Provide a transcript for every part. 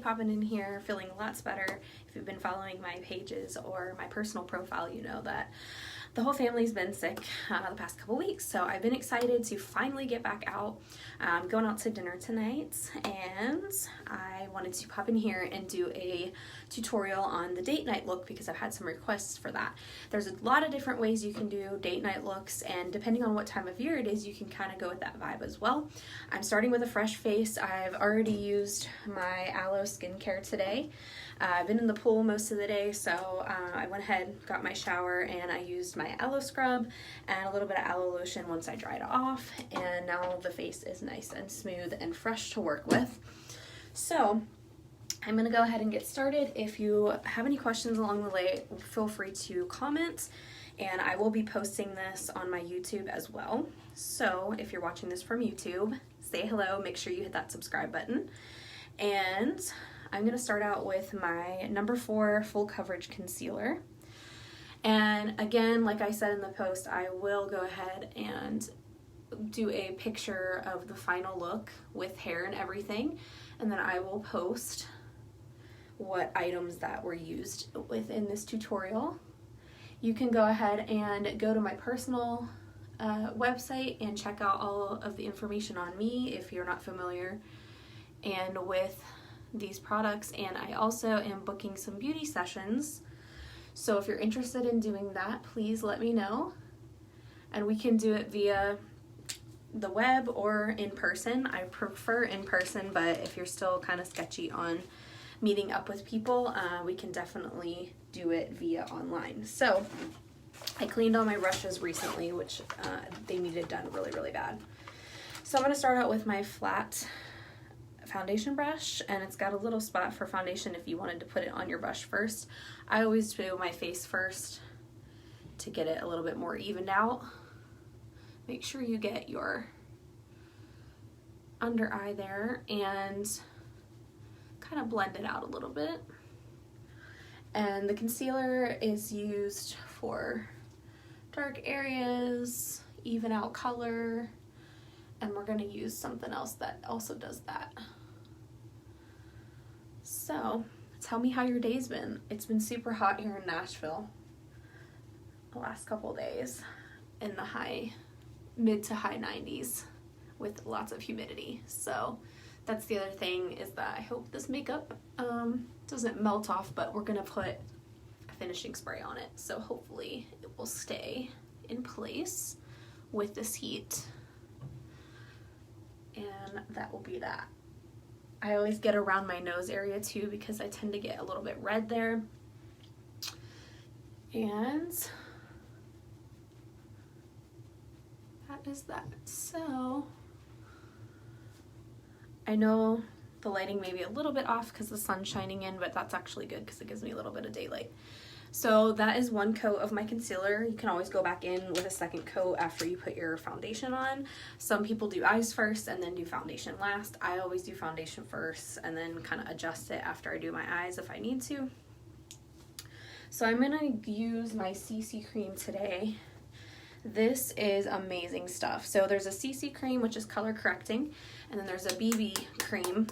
Popping in here, feeling lots better. If you've been following my pages or my personal profile, you know that the whole family's been sick the past couple weeks, so I've been excited to finally get back out. I'm going out to dinner tonight, and I wanted to pop in here and do a tutorial on the date night look because I've had some requests for that. There's a lot of different ways you can do date night looks, and depending on what time of year it is, you can kind of go with that vibe as well. I'm starting with a fresh face. I've already used my aloe skincare today. I've been in the pool most of the day, so I went ahead, got my shower, and I used my aloe scrub and a little bit of aloe lotion once I dried off, and now the face is nice and smooth and fresh to work with. So I'm going to go ahead and get started. If you have any questions along the way, feel free to comment, and I will be posting this on my YouTube as well. So if you're watching this from YouTube, say hello, make sure you hit that subscribe button. And I'm going to start out with my number 4 full coverage concealer. And again, like I said in the post, I will go ahead and do a picture of the final look with hair and everything, and then I will post what items that were used within this tutorial. You can go ahead and go to my personal website and check out all of the information on me if you're not familiar and with these products, and I also am booking some beauty sessions, so if you're interested in doing that, please let me know, and we can do it via the web or in person. I prefer in person, but if you're still kind of sketchy on meeting up with people, we can definitely do it via online. So I cleaned all my brushes recently, which they needed done really bad. So I'm going to start out with my flat foundation brush, and it's got a little spot for foundation if you wanted to put it on your brush first. I always do my face first to get it a little bit more evened out. Make sure you get your under eye there and kind of blend it out a little bit. And the concealer is used for dark areas, even out color, and we're going to use something else that also does that. So tell me how your day's been. It's been super hot here in Nashville the last couple days, in the mid to high 90s with lots of humidity. So that's the other thing, is that I hope this makeup doesn't melt off, but we're gonna put a finishing spray on it, so hopefully it will stay in place with this heat, and that will be that. I always get around my nose area too because I tend to get a little bit red there, and that is that. So I know the lighting may be a little bit off because the sun's shining in, but that's actually good because it gives me a little bit of daylight. So that is one coat of my concealer. You can always go back in with a second coat after you put your foundation on. Some people do eyes first and then do foundation last. I always do foundation first and then kind of adjust it after I do my eyes if I need to. So I'm gonna use my CC cream today. This is amazing stuff. So there's a CC cream, which is color correcting, and then there's a BB cream.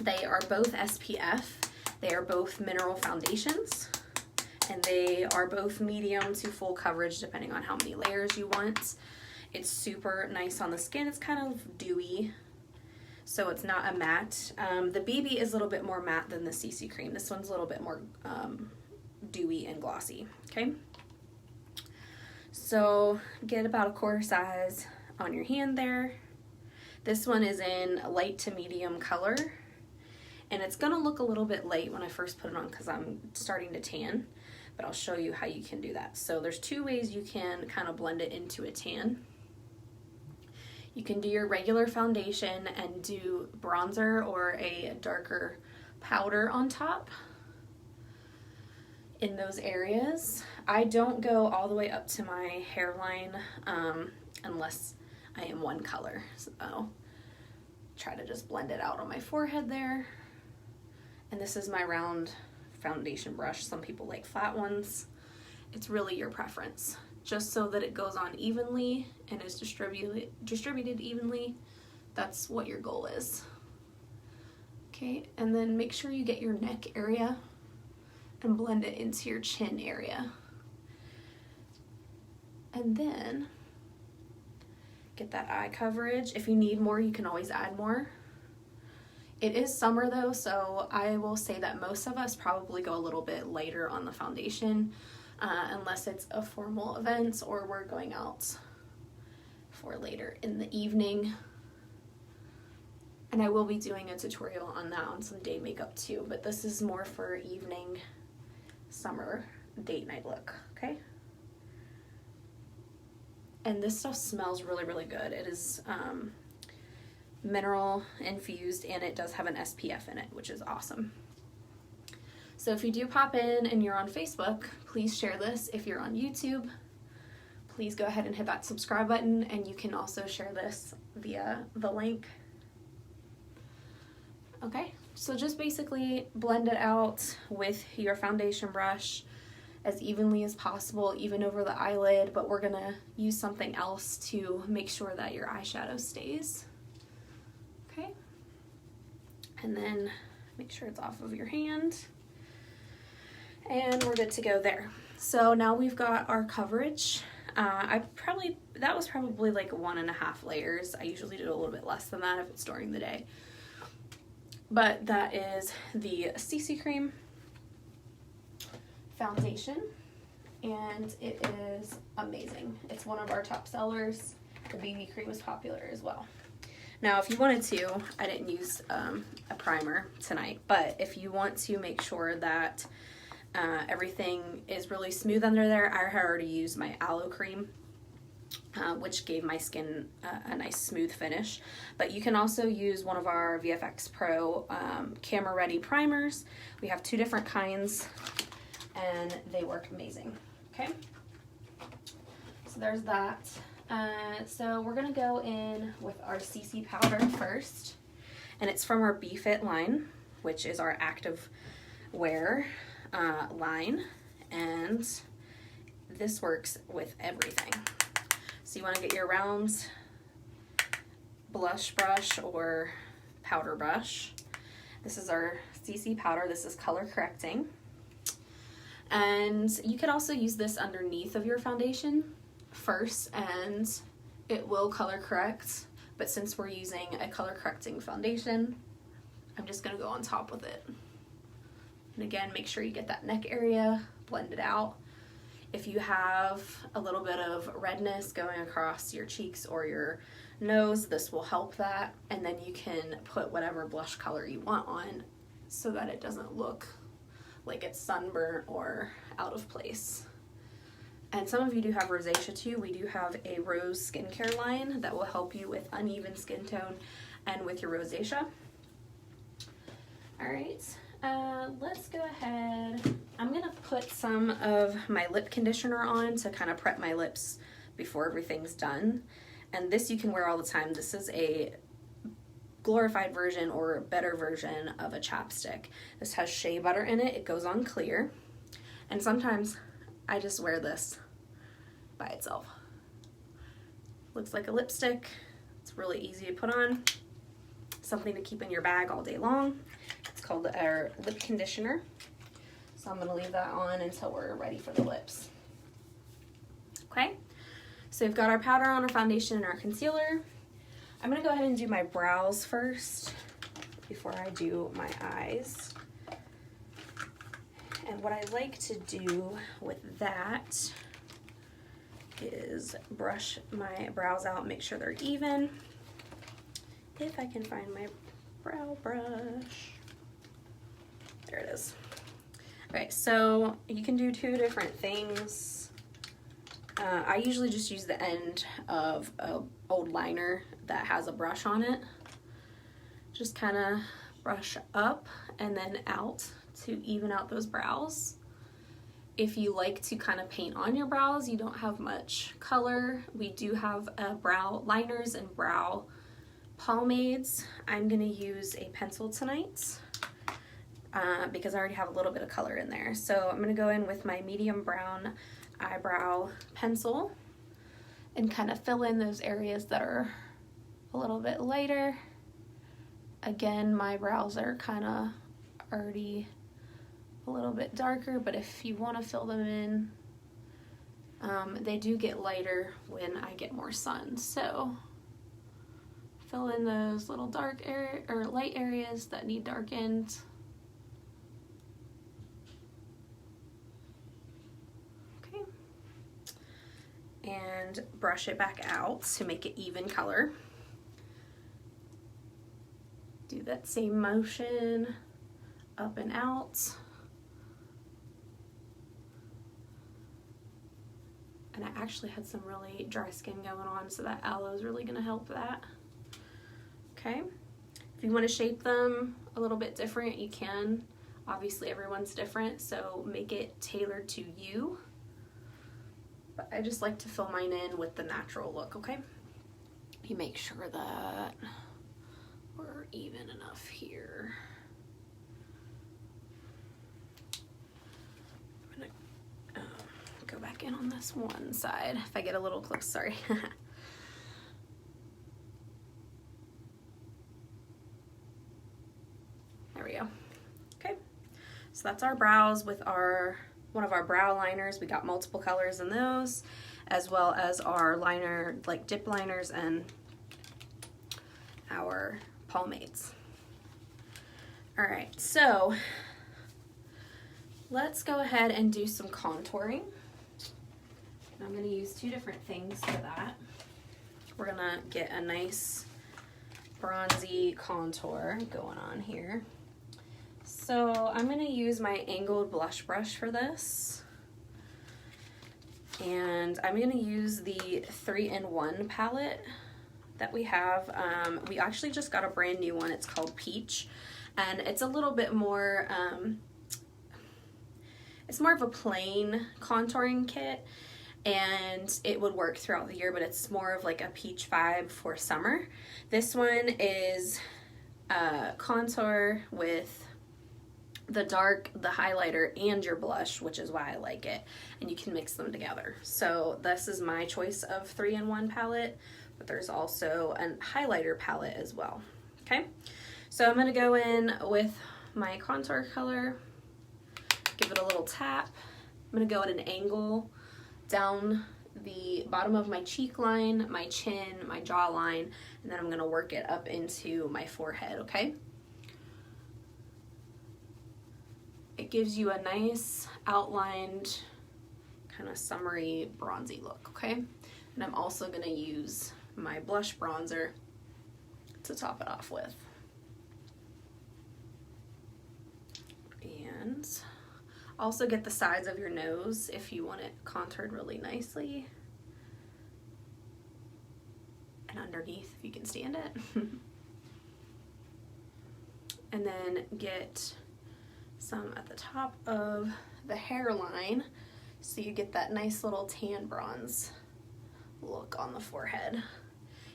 They are both SPF. They are both mineral foundations, and they are both medium to full coverage depending on how many layers you want. It's super nice on the skin. It's kind of dewy, so it's not a matte. The BB is a little bit more matte than the CC cream. This one's a little bit more dewy and glossy, okay? So get about a quarter size on your hand there. This one is in light to medium color, and it's gonna look a little bit light when I first put it on because I'm starting to tan, but I'll show you how you can do that. So there's 2 ways you can kind of blend it into a tan. You can do your regular foundation and do bronzer or a darker powder on top in those areas. I don't go all the way up to my hairline unless I am one color. So try to just blend it out on my forehead there. And this is my round foundation brush. Some people like flat ones. It's really your preference. Just so that it goes on evenly and is distributed evenly. That's what your goal is. Okay, and then make sure you get your neck area and blend it into your chin area. And then get that eye coverage. If you need more, you can always add more. It is summer though, so I will say that most of us probably go a little bit lighter on the foundation, unless it's a formal event or we're going out for later in the evening. And I will be doing a tutorial on that on some day makeup too, but this is more for evening, summer, date night look, okay? And this stuff smells really, really good. It is mineral infused, and it does have an SPF in it, which is awesome. So if you do pop in and you're on Facebook, please share this. If you're on YouTube, please go ahead and hit that subscribe button, and you can also share this via the link. Okay, so just basically blend it out with your foundation brush as evenly as possible, even over the eyelid, but we're gonna use something else to make sure that your eyeshadow stays. Okay, and then make sure it's off of your hand, and we're good to go there. So now we've got our coverage. That was probably like 1.5 layers. I usually do a little bit less than that if it's during the day. But that is the CC Cream foundation, and it is amazing. It's one of our top sellers. The BB cream is popular as well. Now, if you wanted to, I didn't use a primer tonight, but if you want to make sure that everything is really smooth under there, I had already used my aloe cream, which gave my skin a nice smooth finish. But you can also use one of our VFX Pro camera ready primers. We have 2 different kinds, and they work amazing. Okay, so there's that. So we're gonna go in with our CC powder first, and it's from our BeFit line, which is our active wear line, and this works with everything. So you want to get your round blush brush or powder brush. This is our CC powder. This is color correcting. And you could also use this underneath of your foundation first, and it will color correct. But since we're using a color correcting foundation, I'm just going to go on top with it. And again, make sure you get that neck area, blend it out. If you have a little bit of redness going across your cheeks or your nose, this will help that. And then you can put whatever blush color you want on so that it doesn't look like it's sunburnt or out of place. And some of you do have rosacea too. We do have a rose skincare line that will help you with uneven skin tone and with your rosacea. All right. Let's go ahead. I'm gonna put some of my lip conditioner on to kind of prep my lips before everything's done. And this you can wear all the time. This is a glorified version or better version of a chapstick. This has shea butter in it. It goes on clear. And sometimes I just wear this by itself. Looks like a lipstick. It's really easy to put on. Something to keep in your bag all day long. It's called our lip conditioner. So I'm going to leave that on until we're ready for the lips. Okay, so we've got our powder on, our foundation, and our concealer. I'm going to go ahead and do my brows first before I do my eyes. And what I like to do with that is brush my brows out, make sure they're even. If I can find my brow brush. There it is. All right, so you can do 2 different things. I usually just use the end of an old liner that has a brush on it. Just kind of brush up and then out to even out those brows. If you like to kind of paint on your brows, you don't have much color, we do have brow liners and brow Pomades, I'm gonna use a pencil tonight because I already have a little bit of color in there. So I'm gonna go in with my medium brown eyebrow pencil and kind of fill in those areas that are a little bit lighter. Again, my brows are kind of already a little bit darker, but if you want to fill them in, they do get lighter when I get more sun. So fill in those little dark area or light areas that need darkened. Okay. And brush it back out to make it even color. Do that same motion up and out. And I actually had some really dry skin going on, so that aloe is really gonna help that. Okay, if you wanna shape them a little bit different, you can. Obviously everyone's different, so make it tailored to you. But I just like to fill mine in with the natural look, okay? You make sure that we're even enough here. I'm gonna go back in on this one side if I get a little close, sorry. There we go. Okay, so that's our brows with one of our brow liners. We got multiple colors in those, as well as our liner, like dip liners, and our pomades. All right, so let's go ahead and do some contouring. I'm going to use two different things for that. We're going to get a nice bronzy contour going on here. So I'm going to use my angled blush brush for this. And I'm going to use the 3-in-1 palette that we have. We actually just got a brand new one. It's called Peach. And it's a little bit more, it's more of a plain contouring kit. And it would work throughout the year, but it's more of like a peach vibe for summer. This one is contour with the dark, the highlighter, and your blush, which is why I like it. And you can mix them together. So this is my choice of 3-in-1 palette, but there's also a highlighter palette as well. Okay, so I'm gonna go in with my contour color, give it a little tap. I'm gonna go at an angle down the bottom of my cheek line, my chin, my jawline, and then I'm gonna work it up into my forehead, okay? It gives you a nice outlined, kind of summery, bronzy look, okay? And I'm also gonna use my blush bronzer to top it off with. And also get the sides of your nose if you want it contoured really nicely. And underneath if you can stand it. And then get some at the top of the hairline so you get that nice little tan bronze look on the forehead.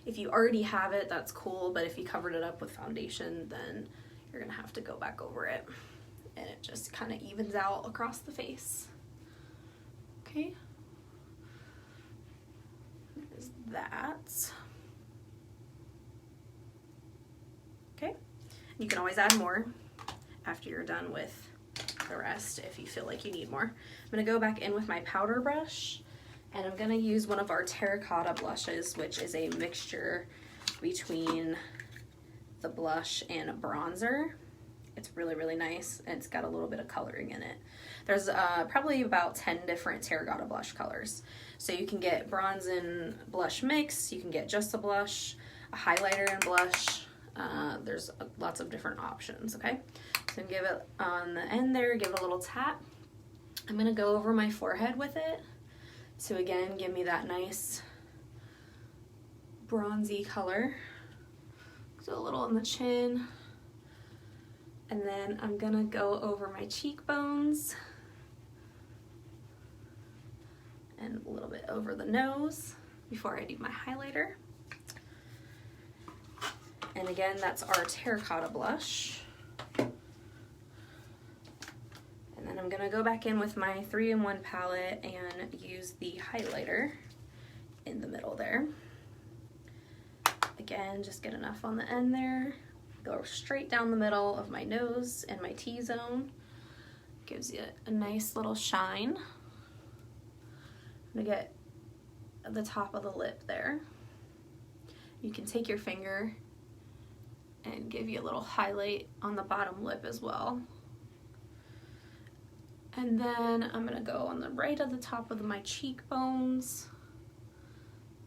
If you already have it, that's cool, but if you covered it up with foundation, then you're gonna have to go back over it. And it just kind of evens out across the face. Okay. There's that. Okay. You can always add more after you're done with the rest if you feel like you need more. I'm gonna go back in with my powder brush, and I'm gonna use one of our Terra-cotta blushes, which is a mixture between the blush and a bronzer. It's really, really nice, and it's got a little bit of coloring in it. There's probably about 10 different Terra-cotta blush colors. So you can get bronze and blush mix, you can get just a blush, a highlighter and blush. There's lots of different options, okay? So give it on the end there, give it a little tap. I'm gonna go over my forehead with it to again give me that nice bronzy color. So a little on the chin. And then I'm gonna go over my cheekbones and a little bit over the nose before I do my highlighter. And again, that's our Terra-cotta blush. And then I'm gonna go back in with my 3-in-1 palette and use the highlighter in the middle there. Again, just get enough on the end there. Go straight down the middle of my nose and my T-zone. Gives you a nice little shine. I'm gonna get at the top of the lip there. You can take your finger and give you a little highlight on the bottom lip as well. And then I'm gonna go on the right of the top of my cheekbones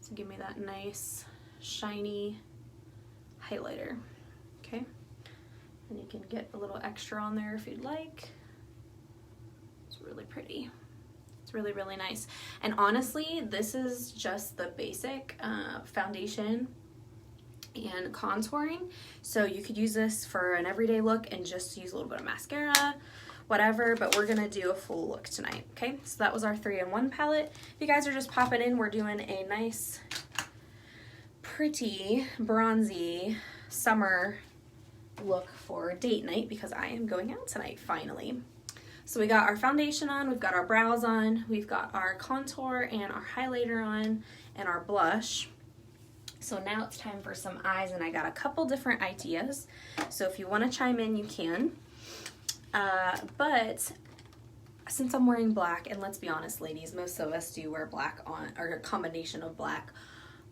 to give me that nice shiny highlighter. Okay, and you can get a little extra on there if you'd like. It's really pretty. It's really, really nice. And honestly, this is just the basic foundation and contouring. So you could use this for an everyday look and just use a little bit of mascara, whatever, but we're gonna do a full look tonight, okay? So that was our 3-in-1 palette. If you guys are just popping in, we're doing a nice, pretty, bronzy summer look for date night because I am going out tonight, finally. So we got our foundation on, we've got our brows on, we've got our contour and our highlighter on, and our blush. So now it's time for some eyes, and I got a couple different ideas. So if you want to chime in, you can. But since I'm wearing black, and let's be honest, ladies, most of us do wear black on, or a combination of black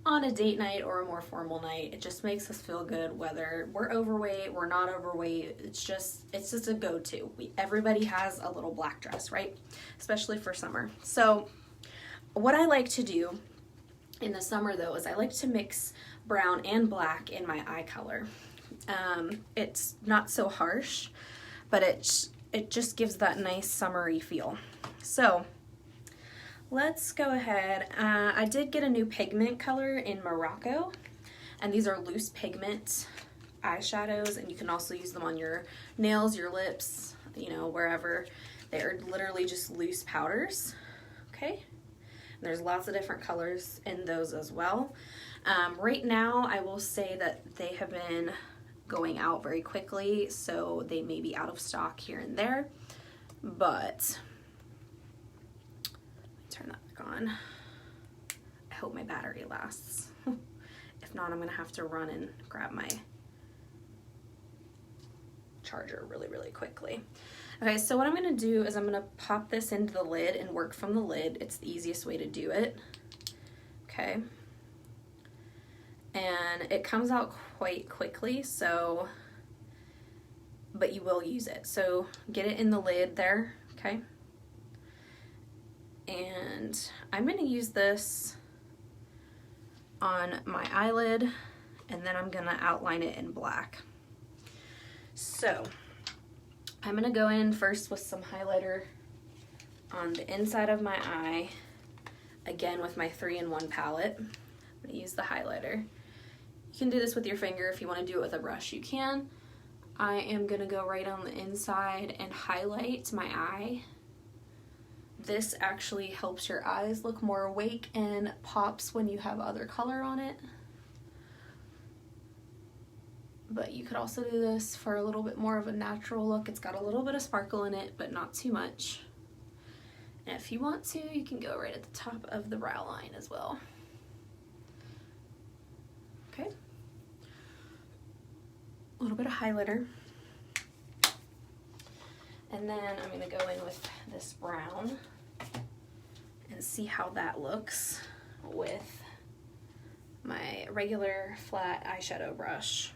on a date night or a more formal night. It just makes us feel good whether we're overweight, we're not overweight. It's just a go-to. Everybody has a little black dress, right? Especially for summer. So what I like to do in the summer though is I like to mix brown and black in my eye color. It's not so harsh, but it just gives that nice summery feel. So let's go ahead. I did get a new pigment color in Morocco, and these are loose pigment eyeshadows, and you can also use them on your nails, your lips, you know, wherever. They're literally just loose powders, okay? And there's lots of different colors in those as well. Right now, I will say that they have been going out very quickly, so they may be out of stock here and there, but turn that back on. I hope my battery lasts. If not, I'm gonna have to run and grab my charger really, really quickly. Okay, so what I'm gonna do is I'm gonna pop this into the lid and work from the lid. It's the easiest way to do it. Okay. And it comes out quite quickly, so, but you will use it. So get it in the lid there, okay? And I'm going to use this on my eyelid, and then I'm going to outline it in black. So I'm going to go in first with some highlighter on the inside of my eye, again with my 3-in-1 palette. I'm going to use the highlighter. You can do this with your finger. If you want to do it with a brush, you can. I am going to go right on the inside and highlight my eye. This actually helps your eyes look more awake and pops when you have other color on it. But you could also do this for a little bit more of a natural look. It's got a little bit of sparkle in it, but not too much. And if you want to, you can go right at the top of the brow line as well. Okay. A little bit of highlighter. And then I'm going to go in with this brown and see how that looks with my regular flat eyeshadow brush.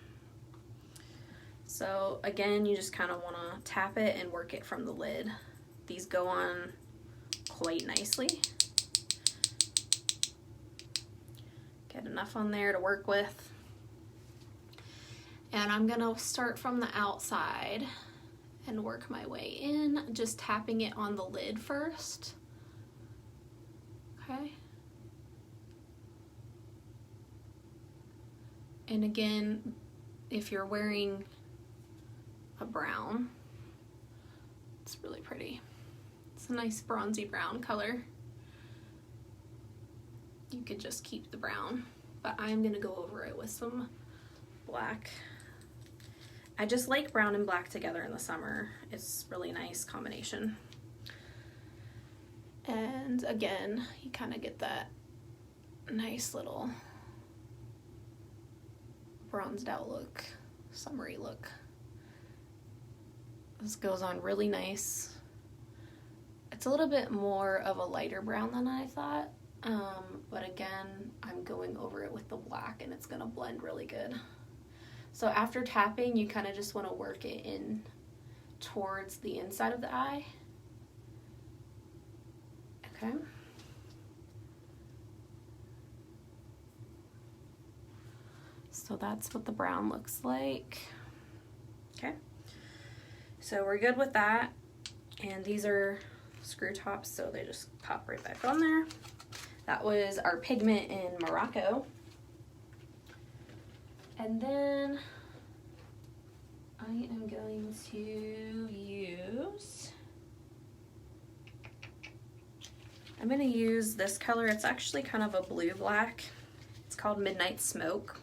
So again, you just kind of want to tap it and work it from the lid. These go on quite nicely. Get enough on there to work with. And I'm going to start from the outside and work my way in, just tapping it on the lid first. Okay. And again, if you're wearing a brown, it's really pretty. It's a nice bronzy brown color. You could just keep the brown, but I'm gonna go over it with some black. I just like brown and black together in the summer. It's really nice combination. And again, you kind of get that nice little bronzed out look, summery look. This goes on really nice. It's a little bit more of a lighter brown than I thought, but again, I'm going over it with the black and it's gonna blend really good. So after tapping, you kind of just want to work it in towards the inside of the eye. Okay. So that's what the brown looks like. Okay. So we're good with that. And these are screw tops, so they just pop right back on there. That was our Pigment in Morocco. And then I am going to use, I'm going to use this color. It's actually kind of a blue-black. It's called Midnight Smoke.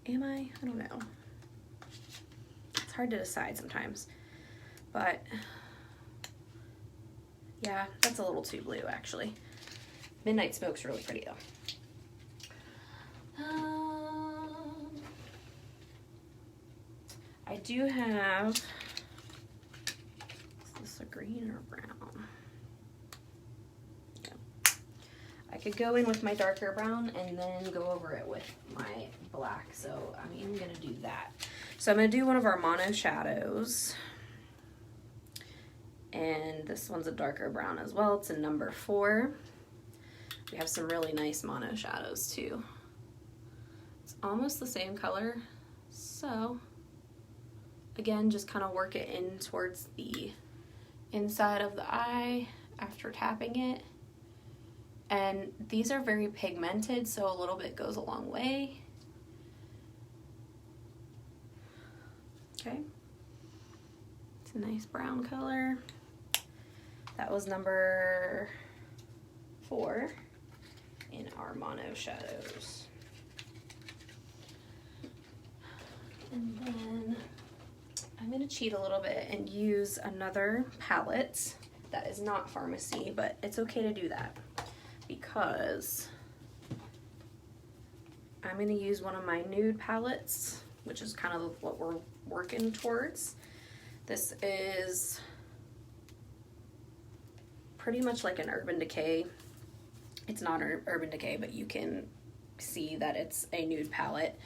Am I? I don't know. It's hard to decide sometimes. But, yeah, that's a little too blue, actually. Midnight Smoke's really pretty, though. I do have, is this a green or brown? Yeah. I could go in with my darker brown and then go over it with my black, so I'm even gonna do that. So I'm gonna do one of our mono shadows. And this one's a darker brown as well. It's a number 4. We have some really nice mono shadows too. It's almost the same color, so again, just kind of work it in towards the inside of the eye after tapping it. And these are very pigmented, so a little bit goes a long way. Okay. It's a nice brown color. That was number 4 in our mono shadows. And then I'm going to cheat a little bit and use another palette that is not Pharmacy, but it's okay to do that because I'm going to use one of my Nude palettes, which is kind of what we're working towards. This is pretty much like an Urban Decay. It's not an Urban Decay, but you can see that it's a nude palette.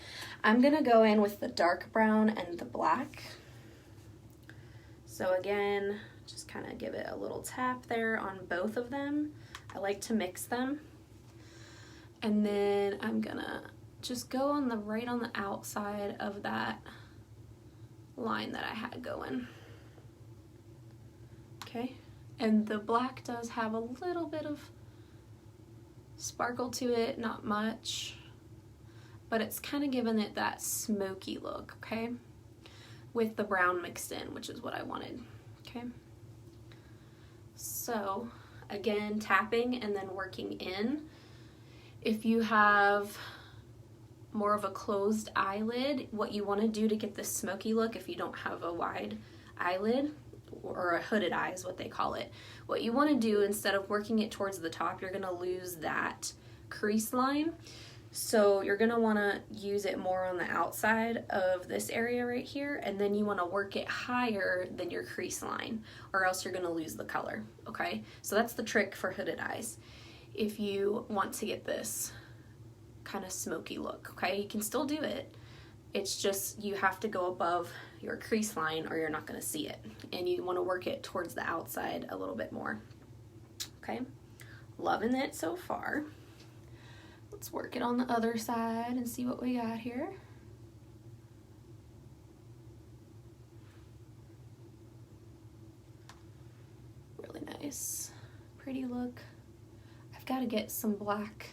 I'm going to go in with the dark brown and the black. So again, just kind of give it a little tap there on both of them. I like to mix them. And then I'm gonna just go on the right on the outside of that line that I had going. Okay, and the black does have a little bit of sparkle to it, not much, but it's kind of giving it that smoky look, okay? With the brown mixed in, which is what I wanted, okay? So, again, tapping and then working in. If you have more of a closed eyelid, what you want to do to get this smoky look, if you don't have a wide eyelid, or a hooded eye is what they call it, what you want to do, instead of working it towards the top, you're going to lose that crease line. So you're going to want to use it more on the outside of this area right here, and then you want to work it higher than your crease line, or else you're going to lose the color, okay? So that's the trick for hooded eyes. If you want to get this kind of smoky look, okay? You can still do it. It's just you have to go above your crease line or you're not going to see it, and you want to work it towards the outside a little bit more, okay? Loving it so far. Let's work it on the other side and see what we got here. Really nice, pretty look. I've got to get some black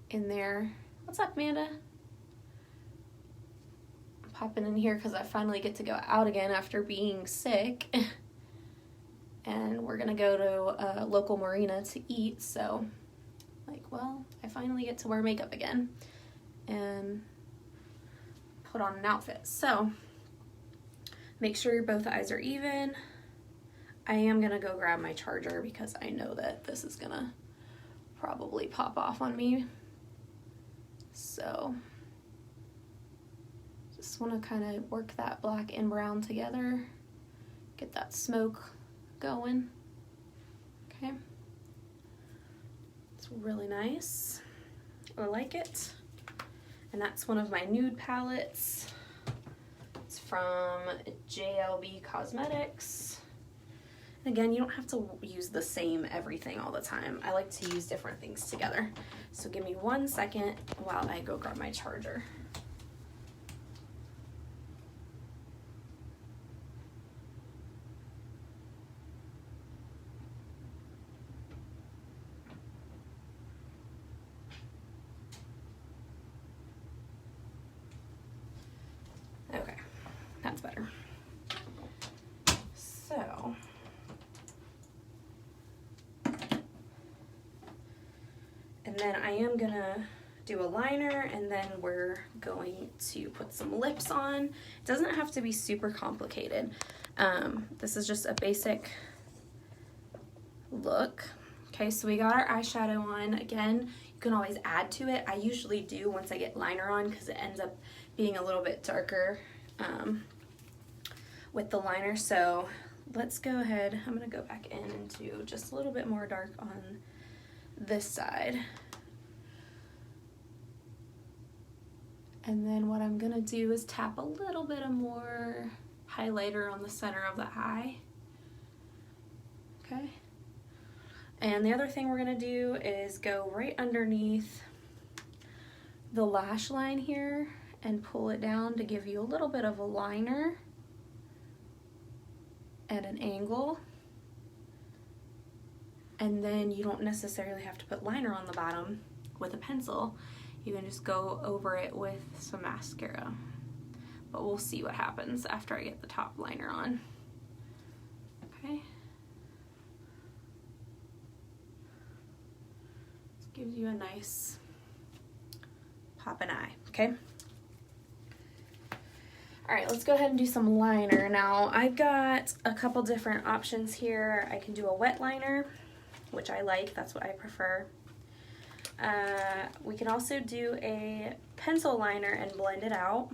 in there. What's up, Amanda? I'm popping in here because I finally get to go out again after being sick. And we're gonna go to a local marina to eat, so like, well, I finally get to wear makeup again. and put on an outfit. So make sure both eyes are even. I am gonna go grab my charger because I know that this is gonna probably pop off on me. So just want to kind of work that black and brown together, get that smoke going. Okay, it's really nice. I like it. And that's one of my nude palettes. It's from JLB Cosmetics. And again, you don't have to use the same everything all the time. I like to use different things together. So give me 1 second while I go grab my charger. Okay, that's better. So, and then I am gonna do a liner, and then we're going to put some lips on. It doesn't have to be super complicated. This is just a basic look. Okay, so we got our eyeshadow on. Again, you can always add to it. I usually do once I get liner on because it ends up being a little bit darker with the liner. So let's go ahead. I'm gonna go back in and do just a little bit more dark on this side. And then what I'm gonna do is tap a little bit of more highlighter on the center of the eye. Okay. And the other thing we're gonna do is go right underneath the lash line here and pull it down to give you a little bit of a liner at an angle. And then you don't necessarily have to put liner on the bottom with a pencil. You can just go over it with some mascara. But we'll see what happens after I get the top liner on. Okay. This gives you a nice poppin' eye, okay? All right, let's go ahead and do some liner. Now, I've got a couple different options here. I can do a wet liner, which I like, that's what I prefer. We can also do a pencil liner and blend it out.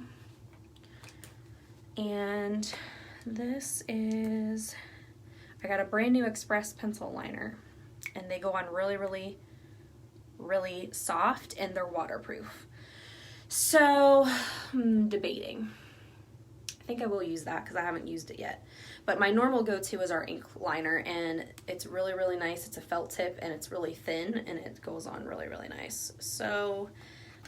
And this is, I got a brand new Express pencil liner, and they go on really, really, really soft, and they're waterproof. So, I'm debating. I think I will use that because I haven't used it yet. But my normal go-to is our ink liner, and it's really, really nice. It's a felt tip, and it's really thin, and it goes on really, really nice. So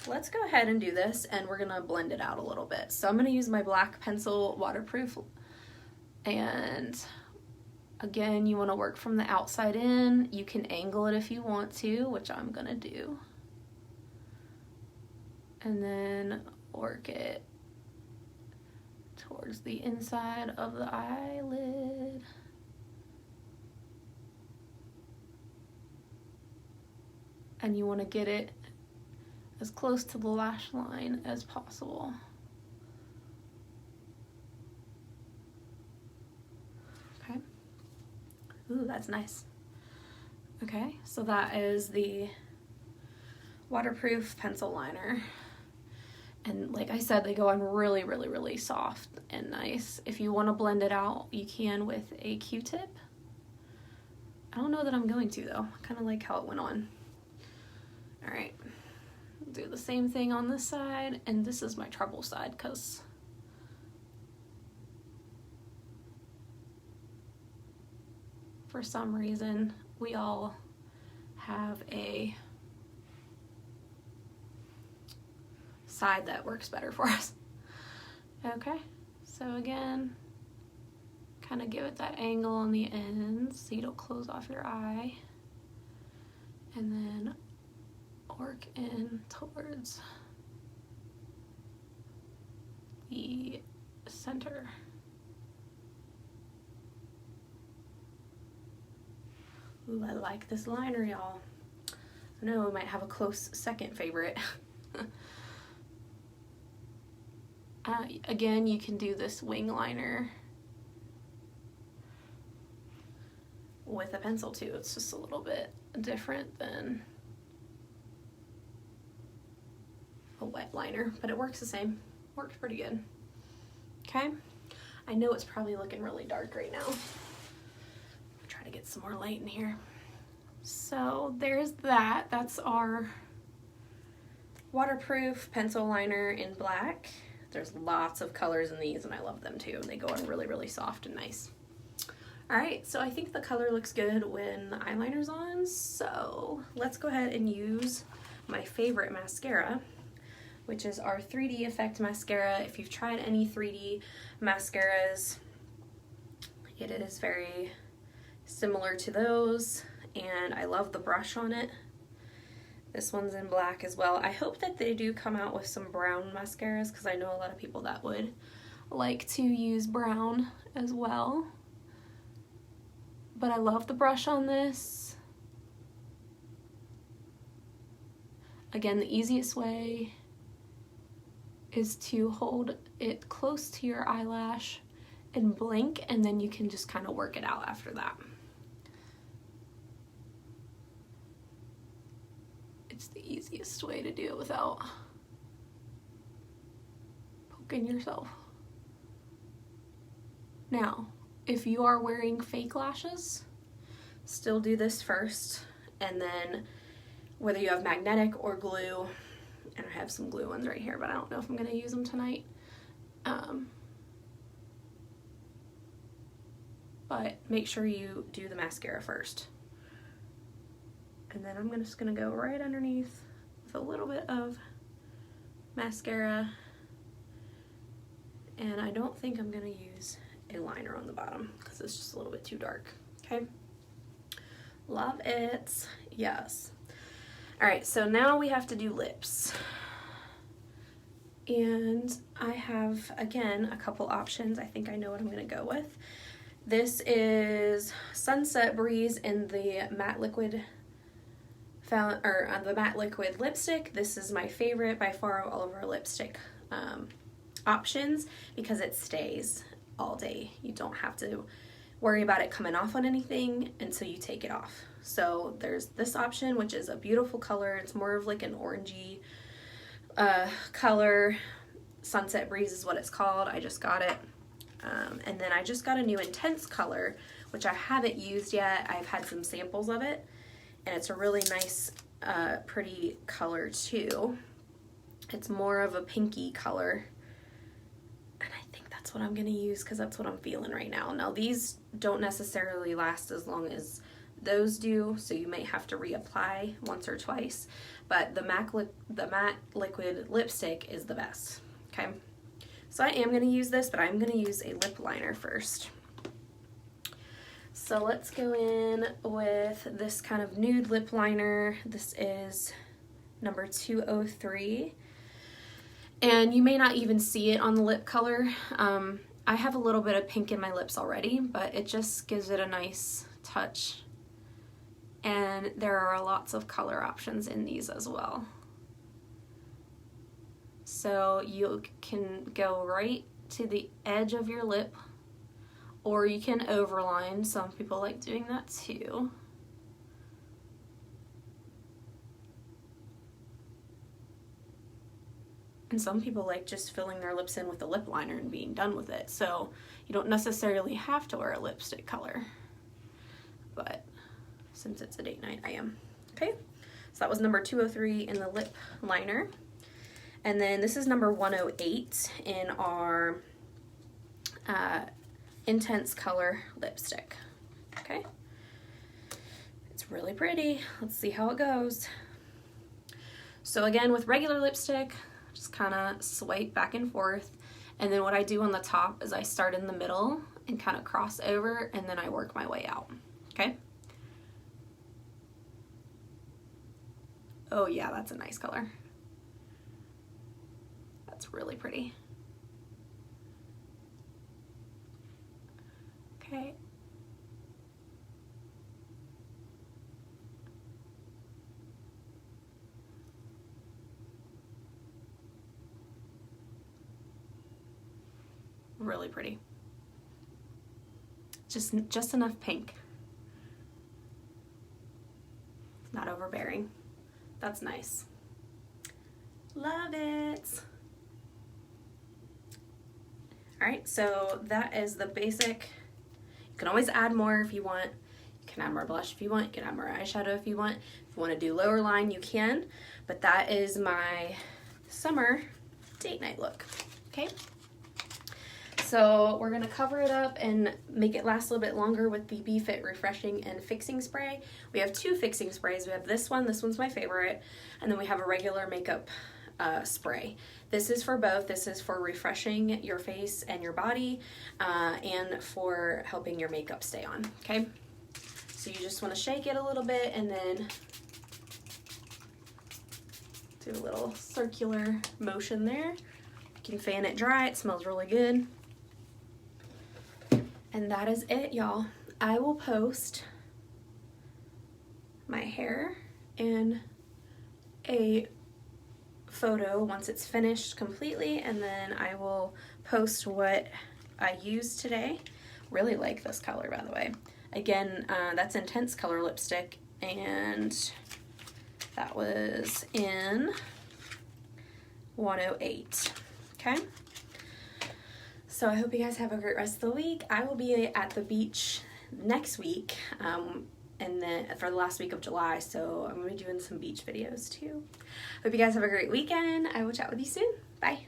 let's go ahead and do this, and we're gonna blend it out a little bit. So I'm gonna use my black pencil waterproof, and again, you wanna work from the outside in. You can angle it if you want to, which I'm gonna do. And then work it towards the inside of the eyelid. And you want to get it as close to the lash line as possible. Okay. Ooh, that's nice. Okay, so that is the waterproof pencil liner. And like I said, they go on really, really, really soft and nice. If you want to blend it out, you can with a Q-tip. I don't know that I'm going to though. I kind of like how it went on. All right, do the same thing on this side, and this is my trouble side because for some reason we all have a side that works better for us. Okay, so again, kind of give it that angle on the ends so you don't close off your eye, and then work in towards the center. Ooh, I like this liner, y'all. I know I might have a close second favorite. Again, you can do this wing liner with a pencil too. It's just a little bit different than a wet liner, but it works the same. Works pretty good. Okay, I know it's probably looking really dark right now. I'll try to get some more light in here. So there's that. That's our waterproof pencil liner in black. There's lots of colors in these and I love them too. They go on really, really soft and nice. All right, so I think the color looks good when the eyeliner's on. So let's go ahead and use my favorite mascara, which is our 3D Effect mascara. If you've tried any 3D mascaras, it is very similar to those, and I love the brush on it. This one's in black as well. I hope that they do come out with some brown mascaras because I know a lot of people that would like to use brown as well. But I love the brush on this. Again, the easiest way is to hold it close to your eyelash and blink, and then you can just kind of work it out after that. It's the easiest way to do it without poking yourself. Now, if you are wearing fake lashes, still do this first, and then whether you have magnetic or glue, and I have some glue ones right here, but I don't know if I'm going to use them tonight. But make sure you do the mascara first. And then I'm just going to go right underneath with a little bit of mascara. And I don't think I'm going to use a liner on the bottom because it's just a little bit too dark. Okay. Love it. Yes. All right, so now we have to do lips. And I have, again, a couple options. I think I know what I'm going to go with. This is Sunset Breeze in the matte liquid the matte liquid lipstick. This is my favorite by far of all of our lipstick options because it stays all day. You don't have to worry about it coming off on anything until you take it off. So there's this option, which is a beautiful color. It's more of like an orangey color. Sunset Breeze is what it's called. I just got it. And then I just got a new intense color, which I haven't used yet. I've had some samples of it, and it's a really nice, pretty color too. It's more of a pinky color, and I think that's what I'm going to use because that's what I'm feeling right now. Now, these don't necessarily last as long as those do, so you may have to reapply once or twice, but the matte liquid lipstick is the best. Okay, so I am going to use this, but I'm going to use a lip liner first. So let's go in with this kind of nude lip liner. This is number 203, and you may not even see it on the lip color. I have a little bit of pink in my lips already, but it just gives it a nice touch. And there are lots of color options in these as well. So you can go right to the edge of your lip, or you can overline. Some people like doing that too. And some people like just filling their lips in with a lip liner and being done with it. So you don't necessarily have to wear a lipstick color. But since it's a date night, I am. Okay, so that was number 203 in the lip liner. And then this is number 108 in our intense color lipstick. Okay, it's really pretty. Let's see how it goes. So again, with regular lipstick, just kind of swipe back and forth. And then what I do on the top is I start in the middle and kind of cross over, and then I work my way out. Okay. Oh yeah, that's a nice color. That's really pretty. Okay. really pretty. Just enough pink. Not overbearing. That's nice. Love it. All right, so that is the basic. You can always add more if you want. You can add more blush if you want. You can add more eyeshadow if you want. If you want to do lower line, you can. But that is my summer date night look, okay? So we're gonna cover it up and make it last a little bit longer with the BeFit Refreshing and Fixing Spray. We have two fixing sprays. We have this one's my favorite, and then we have a regular makeup spray. This is for both. This is for refreshing your face and your body, and for helping your makeup stay on, okay? So you just wanna shake it a little bit and then do a little circular motion there. You can fan it dry, it smells really good. And that is it, y'all. I will post my hair and a photo once it's finished completely, and then I will post what I used today. Really like this color, by the way. Again, that's Intense Color lipstick, and that was in 108, okay? So I hope you guys have a great rest of the week. I will be at the beach next week, and then for the last week of July, so I'm gonna be doing some beach videos too. Hope you guys have a great weekend. I will chat with you soon. Bye.